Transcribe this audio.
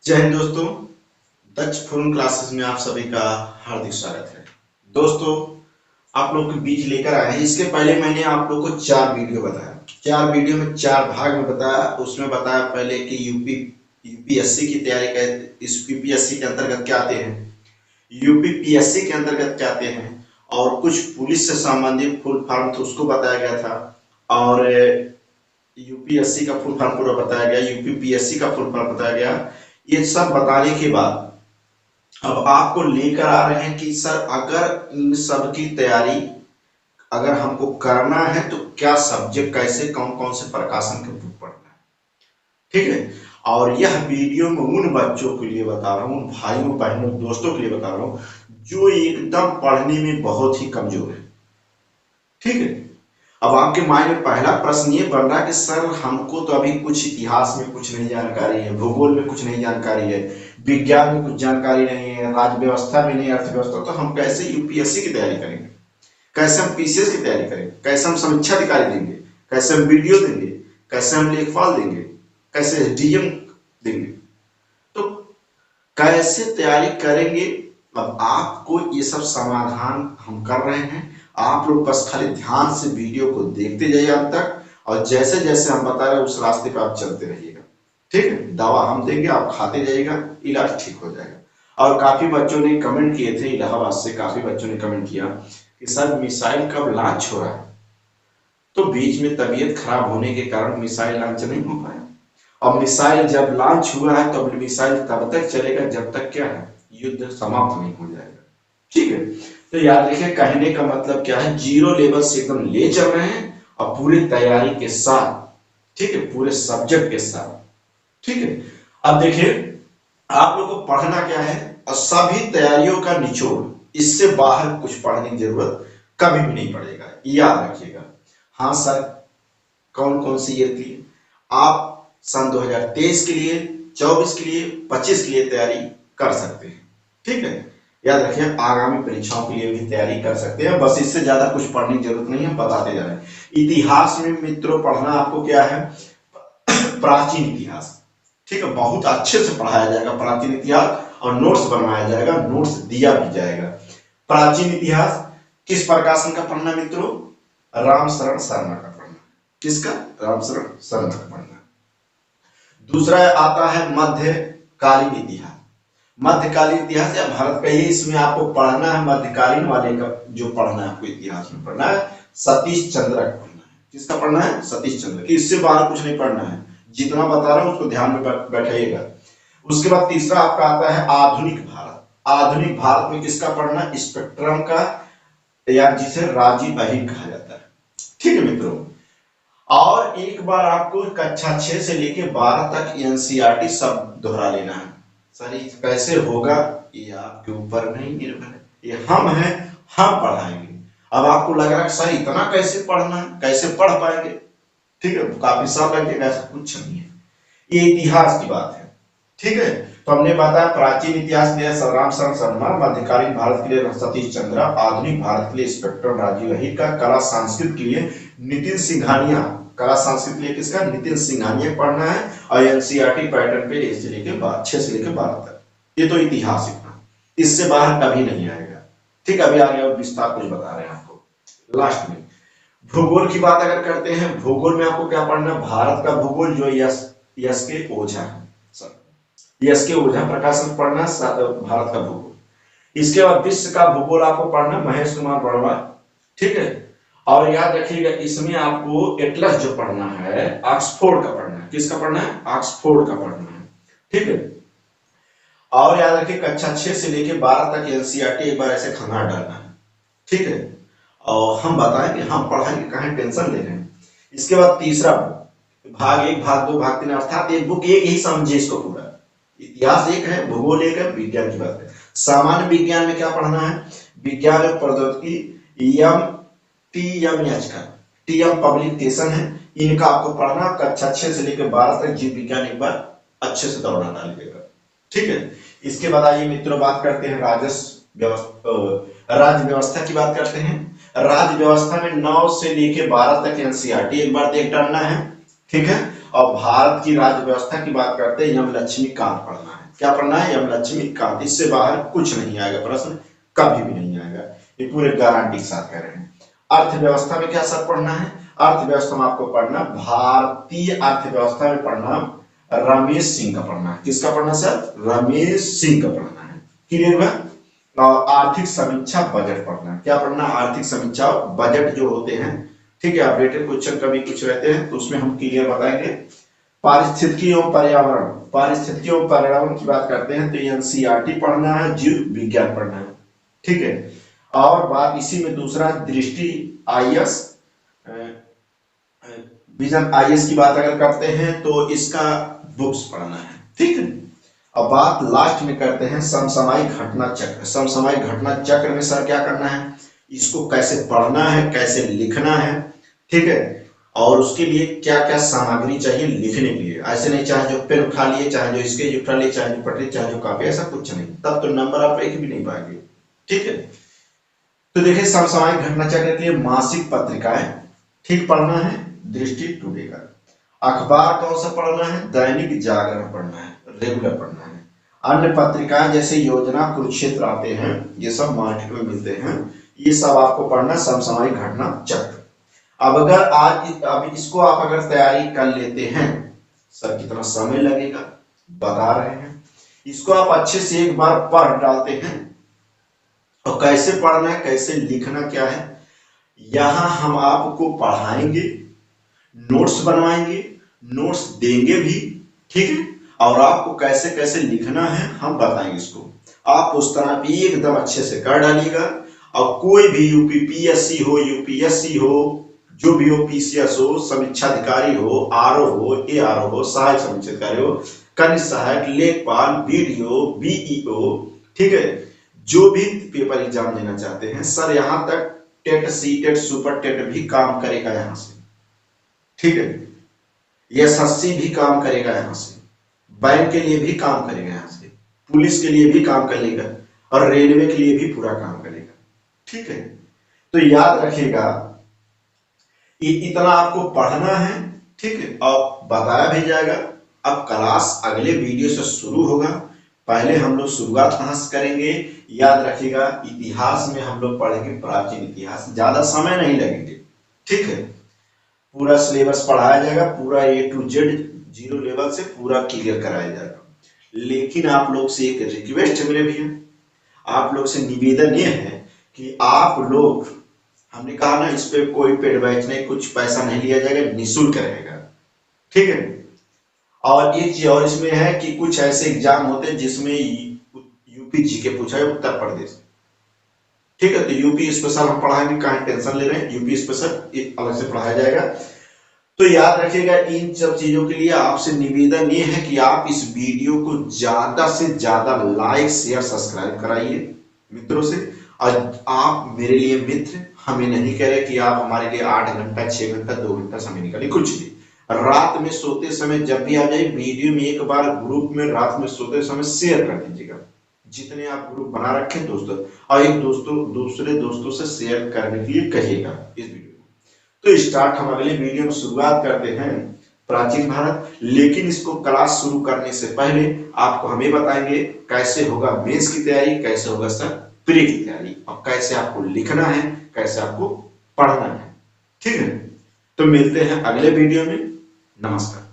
जय हिंद दोस्तों। दक्ष forum classes में आप सभी का हार्दिक स्वागत है। दोस्तों, आप लोग के बीच लेकर आए हैं। इसके पहले मैंने आप लोग को 4 वीडियो बताया, 4 वीडियो में 4 भाग में बताया। उसमें बताया पहले कि यूपीएससी की तैयारी इस यूपीएससी के अंतर्गत क्या आते हैं, यूपीपीएससी के अंतर्गत क्या आते हैं, और कुछ पुलिस से संबंधित फुल फॉर्म तो उसको बताया गया था, और यूपीएससी का फुल फॉर्म पूरा बताया गया, यूपीपीएससी का फुल फॉर्म बताया गया। ये सब बताने के बाद अब आपको लेकर आ रहे हैं कि सर अगर इन सब की तैयारी अगर हमको करना है तो क्या सब्जेक्ट, कैसे कौन कौन से प्रकाशन के बुक पढ़ना है। ठीक है, और यह वीडियो में उन बच्चों के लिए बता रहा हूँ, उन भाइयों बहनों दोस्तों के लिए बता रहा हूँ जो एकदम पढ़ने में बहुत ही कमजोर है। ठीक है, अब आपके माइंड में पहला प्रश्न ये बन रहा है कि सर हमको तो अभी कुछ इतिहास में कुछ नहीं जानकारी है, भूगोल में कुछ नहीं जानकारी है, विज्ञान में कुछ जानकारी नहीं है, राज्य व्यवस्था में नहीं, अर्थव्यवस्था, तो हम कैसे यूपीएससी की तैयारी करेंगे, कैसे हम पीसीएस की तैयारी करेंगे, कैसे हम समीक्षा अधिकारी देंगे, कैसे हम वीडियो देंगे, कैसे हम लेखपाल देंगे, कैसे डीएम देंगे, तो कैसे तैयारी करेंगे। अब आपको ये सब समाधान हम कर रहे हैं, आप लोग बस खाली ध्यान से वीडियो को देखते जाइए अंत तक, और जैसे जैसे हम बता रहे हैं उस रास्ते पे आप चलते रहिएगा। ठीक है, दवा हम देंगे, आप खाते जाइएगा, इलाज ठीक हो जाएगा। और काफी बच्चों ने कमेंट किए थे, इलाहाबाद से काफी बच्चों ने कमेंट किया कि सर मिसाइल कब लॉन्च हो रहा है, तो बीच में तबीयत खराब होने के कारण मिसाइल लॉन्च नहीं हो पाया। और मिसाइल जब लॉन्च हुआ है तो मिसाइल तब तक चलेगा जब तक क्या है, युद्ध समाप्त नहीं हो जाएगा। ठीक है, तो याद रखिए कहने का मतलब क्या है, जीरो लेवल से एकदम ले चल रहे हैं और पूरी तैयारी के साथ। ठीक है, पूरे सब्जेक्ट के साथ। ठीक है, अब देखिए आप लोग को पढ़ना क्या है, और सभी तैयारियों का निचोड़, इससे बाहर कुछ पढ़ने की जरूरत कभी भी नहीं पड़ेगा, याद रखिएगा। हाँ सर, कौन कौन सी ईयर के लिए आप सन 2023 के लिए, 24 के लिए, 25 के लिए तैयारी कर सकते हैं। ठीक है, याद रखिए आगामी परीक्षाओं के लिए भी तैयारी कर सकते हैं, बस इससे ज्यादा कुछ पढ़ने की जरूरत नहीं है, बताते जा रहे हैं। इतिहास में मित्रों पढ़ना आपको क्या है, प्राचीन इतिहास। ठीक है, बहुत अच्छे से पढ़ाया जाएगा प्राचीन इतिहास, और नोट्स बनवाया जाएगा, नोट्स दिया भी जाएगा। प्राचीन इतिहास किस प्रकाशन का पढ़ना मित्रों, राम शरण शर्मा का पढ़ना। किसका, राम शरण शर्मा का पढ़ना। दूसरा आता है मध्यकालीन इतिहास। मध्यकालीन इतिहास या भारत का, ये इसमें आपको पढ़ना है मध्यकालीन वाले का, जो पढ़ना है आपको इतिहास में पढ़ना है सतीश चंद्र का पढ़ना है। किसका पढ़ना है, सतीश चंद्र। इससे बाहर कुछ नहीं पढ़ना है, जितना बता रहा हूं उसको ध्यान में बैठाइएगा। उसके बाद तीसरा आपका आता है आधुनिक भारत। आधुनिक भारत में किसका पढ़ना, स्पेक्ट्रम का, या जिसे राजीव अहिर कहा जाता है। ठीक है मित्रों, और एक बार आपको कक्षा 6 से लेके 12 तक एनसीईआरटी सब दोहरा लेना है। सर ये कैसे होगा, ये आपके ऊपर नहीं निर्भर है, ये हम हैं, हम पढ़ाएंगे। अब आपको लग रहा है सर इतना कैसे पढ़ना है, कैसे पढ़ पाएंगे। ठीक है, काफी सब लगेगा, ऐसा कुछ नहीं है, ये इतिहास की बात है। ठीक है, तो हमने बताया प्राचीन इतिहास के लिए राम शरण शर्मा, मध्यकालीन भारत के लिए सतीश चंद्र, आधुनिक भारत के लिए स्पेक्ट्रम राजीव अहिर का, कला संस्कृत के लिए नितिन सिंघानिया, कला संस्कृत के लिए किसका, नितिन सिंघानिया पढ़ना है, और एनसीईआरटी पैटर्न पे 6 से लेके 12 तक। ये तो इतिहास इतना, इससे बाहर कभी नहीं आएगा। ठीक, अभी आगे और विस्तार कुछ बता रहे हैं आपको लास्ट में। भूगोल की बात अगर करते हैं, भूगोल में आपको क्या पढ़ना, भारत का भूगोल जो यस के ओझा है, यस के ओझा प्रकाशन पढ़ना, भारत का भूगोल। इसके बाद विश्व का भूगोल आपको पढ़ना, महेश कुमार वर्मा। ठीक है, और याद रखिएगा इसमें आपको एटलस जो पढ़ना है ऑक्सफोर्ड का पढ़ना है। किसका पढ़ना है, ऑक्सफोर्ड का पढ़ना है। ठीक है, और याद रखिए कक्षा 6 से लेके 12 तक एनसीईआरटी एक बार ऐसे खंगाल डालना है। ठीक है, और हम बताएंगे, हम पढ़ाएंगे, कहीं टेंशन ले रहे हैं। इसके बाद तीसरा भाग 1, भाग 2, भाग 3, अर्थात एक बुक एक ही समझिए इसको पूरा। इतिहास एक है, भूगोल एक है, विज्ञान की बात है। सामान्य विज्ञान में क्या पढ़ना है, विज्ञान और प्रौद्योगिकी, टीएमएच का, टीएम पब्लिकेशन है, इनका आपको पढ़ना। कक्षा 6 से लेकर 12 तक जीव विज्ञान एक बार अच्छे से दौड़ना डालिएगा। ठीक है, इसके बाद आइए मित्रों बात करते हैं राजस्व व्यवस्था, राज्य व्यवस्था की बात करते हैं। राज्य व्यवस्था में 9 से लेकर 12 तक एनसीईआरटी एक बार देख डालना है। ठीक है, और भारत की राज्य व्यवस्था की बात करते हैं, यम लक्ष्मीकांत पढ़ना है। क्या पढ़ना है? यम लक्ष्मी कांत, इससे बाहर कुछ नहीं आएगा, प्रश्न कभी भी नहीं आएगा, ये पूरे गारंटी के साथ कह रहे हैं। अर्थव्यवस्था में क्या सर पढ़ना है? अर्थव्यवस्था में आपको पढ़ना भारतीय अर्थव्यवस्था में पढ़ना रमेश सिंह का पढ़ना है। किसका पढ़ना सर? रमेश सिंह का पढ़ना है। क्लियर हुआ? और आर्थिक समीक्षा बजट पढ़ना है। क्या पढ़ना? आर्थिक समीक्षा बजट जो होते हैं, ठीक है, अपडेटेड क्वेश्चन कभी कुछ रहते हैं तो उसमें हम क्लियर बताएंगे। पारिस्थितिकी एवं पर्यावरण, पारिस्थितिकी एवं पर्यावरण की बात करते हैं तो एनसीईआरटी पढ़ना है, जीव विज्ञान पढ़ना है, ठीक है। और बात इसी में दूसरा दृष्टि आईएएस विजन आईएएस की बात अगर करते हैं तो इसका बुक्स पढ़ना है, ठीक है। अब बात लास्ट में करते हैं समसामयिक घटना चक्र। समसामयिक घटना चक्र में सर क्या करना है? इसको कैसे पढ़ना है, कैसे लिखना है, ठीक है, और उसके लिए क्या क्या सामग्री चाहिए लिखने के लिए। ऐसे नहीं चाहे जो पेन उठा लिए, चाहे जो स्केच उठा लिए, चाहे जो पटरी, चाहे जो कॉपी, ऐसा कुछ नहीं, तब तो नंबर आप एक भी नहीं पाएंगे, ठीक है। तो देखिए समसामयिक घटना चक्र के लिए मासिक पत्रिकाएं ठीक पढ़ना है, दृष्टि टुडे का। अखबार कौन सा पढ़ना है? दैनिक जागरण पढ़ना है, रेगुलर पढ़ना है। अन्य पत्रिकाएं जैसे योजना, कुरुक्षेत्र आते हैं, ये सब मार्केट में मिलते हैं, ये सब आपको पढ़ना समसामयिक घटना चक्र। अब अगर आज अब इसको आप अगर तैयारी कर लेते हैं, सर कितना समय लगेगा बता रहे हैं, इसको आप अच्छे से एक बार पढ़ डालते हैं और कैसे पढ़ना है, कैसे लिखना क्या है, यहां हम आपको पढ़ाएंगे, नोट्स बनवाएंगे, नोट्स देंगे भी, ठीक है, और आपको कैसे कैसे लिखना है हम बताएंगे इसको। आप उस तरह भी एकदम अच्छे से कर डालिएगा। और कोई भी यूपीपीएससी हो, यूपीएससी हो, जो भी हो, पीसीएस हो, समीक्षा अधिकारी हो, आरओ हो, एआरओ हो, सहायक समीक्षा अधिकारी हो, कनिष्ठ सहायक, लेखपाल, बीडीओ, बीईओ, ठीक है, जो भी पेपर एग्जाम देना चाहते हैं सर, यहां तक टेट, सीटेट, सुपर टेट भी काम करेगा यहां से, ठीक है, एसएससी भी काम करेगा यहां से, बैंक के लिए भी काम करेगा यहां से, पुलिस के लिए भी काम करेगा और रेलवे के लिए भी पूरा काम करेगा, ठीक है। तो याद रखिएगा इतना आपको पढ़ना है, ठीक है, और बताया भी जाएगा। अब क्लास अगले वीडियो से शुरू होगा, पहले हम लोग शुरुआत कहां से करेंगे? याद रखिएगा इतिहास में हम लोग पढ़ेंगे, प्राचीन इतिहास, ज्यादा समय नहीं लगेंगे, ठीक है। पूरा सिलेबस पढ़ाया जाएगा, पूरा ए टू जेड जीरो लेवल से पूरा क्लियर कराया जाएगा। लेकिन आप लोग से एक रिक्वेस्ट है मेरे भैया, आप लोग से निवेदन ये है कि आप लोग, हमने कहा ना इस पे कोई पेड बैच नहीं, कुछ पैसा नहीं लिया जाएगा, निःशुल्क रहेगा, ठीक है। और एक चीज और इसमें है कि कुछ ऐसे एग्जाम होते हैं जिसमें यूपी जीके पूछा है, उत्तर प्रदेश, ठीक है, तो यूपी स्पेशल हम पढ़ाएंगे, कहीं टेंशन ले रहे हैं, यूपी स्पेशल अलग से पढ़ाया जाएगा। तो याद रखिएगा इन सब चीजों के लिए आपसे निवेदन ये है कि आप इस वीडियो को ज्यादा से ज्यादा लाइक, शेयर, सब्सक्राइब कराइए मित्रों से। और आप मेरे लिए मित्र, हमें नहीं कह रहे कि आप हमारे लिए 8 घंटा, 6 घंटा, 2 घंटा समय निकालिए, कुछ नहीं, रात में सोते समय जब भी आ जाए वीडियो में एक बार ग्रुप में रात में सोते समय शेयर कर दीजिएगा, जितने आप ग्रुप बना रखे दोस्तों, और एक दूसरे दोस्तों से शेयर करने के लिए कहिएगा इस वीडियो को। तो स्टार्ट हम अगले वीडियो में शुरुआत करते हैं प्राचीन भारत, लेकिन इसको क्लास शुरू करने से पहले आपको हमें बताएंगे कैसे होगा मेंस की तैयारी, कैसे होगा सर प्री की तैयारी, और कैसे आपको लिखना है, कैसे आपको पढ़ना है, ठीक है। तो मिलते हैं अगले वीडियो में, नमस्कार।